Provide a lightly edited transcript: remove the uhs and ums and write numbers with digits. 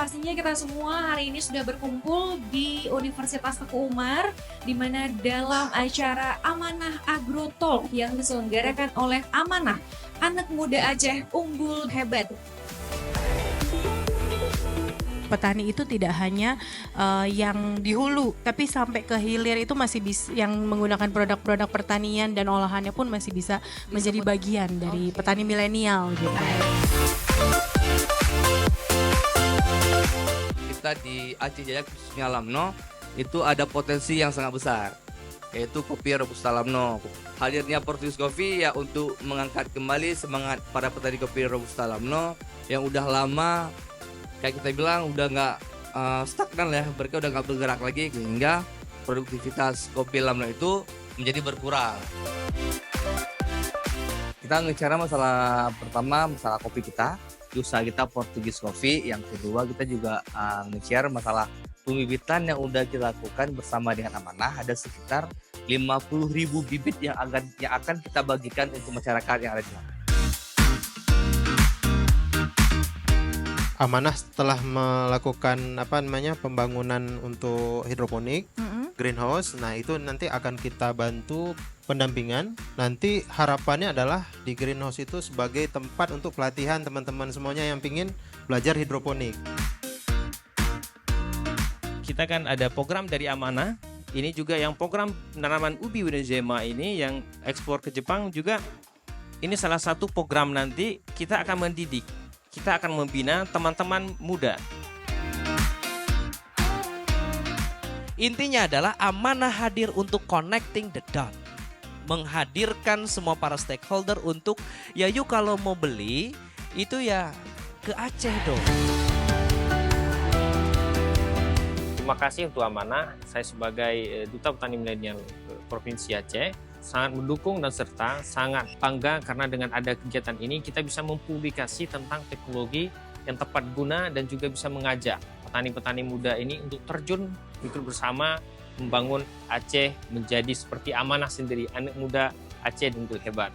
pastinya kita semua hari ini sudah berkumpul di Universitas Teguh Umar, di mana dalam acara Amanah Agro Talk yang diselenggarakan oleh Amanah, Anak Muda Aceh Unggul Hebat. Petani itu tidak hanya yang di hulu, tapi sampai ke hilir itu masih bisa, yang menggunakan produk-produk pertanian dan olahannya pun masih bisa menjadi bagian dari petani milenial gitu. Kita di Aceh Jaya khususnya Lamno itu ada potensi yang sangat besar, yaitu kopi Robusta Lamno. Hadirnya Portugis Coffee ya untuk mengangkat kembali semangat para petani kopi Robusta Lamno yang udah lama, kayak kita bilang, udah nggak stagnan ya, mereka udah nggak bergerak lagi, sehingga produktivitas kopi Lamno itu menjadi berkurang. Kita ngecara masalah pertama, masalah kopi kita, usaha kita Portugis Coffee. Yang kedua, kita juga nge-share masalah pembibitan yang udah kita lakukan bersama dengan Amanah. Ada sekitar 50.000 bibit yang akan kita bagikan untuk masyarakat yang ada di sana. Amanah setelah melakukan pembangunan untuk hidroponik, greenhouse, nah itu nanti akan kita bantu pendampingan. Nanti harapannya adalah di greenhouse itu sebagai tempat untuk pelatihan teman-teman semuanya yang ingin belajar hidroponik. Kita kan ada program dari Amanah, ini juga yang program penanaman ubi Widojema ini yang ekspor ke Jepang juga. Ini salah satu program, nanti kita akan mendidik, kita akan membina teman-teman muda. Intinya adalah Amanah hadir untuk connecting the dot. Menghadirkan semua para stakeholder untuk ya yuk kalau mau beli itu ya ke Aceh dong. Terima kasih untuk Amanah. Saya sebagai Duta Petani Milenial Provinsi Aceh sangat mendukung dan serta sangat bangga karena dengan ada kegiatan ini kita bisa mempublikasi tentang teknologi yang tepat guna dan juga bisa mengajak petani-petani muda ini untuk terjun ikut bersama membangun Aceh menjadi seperti Amanah sendiri, anak muda Aceh unggul hebat.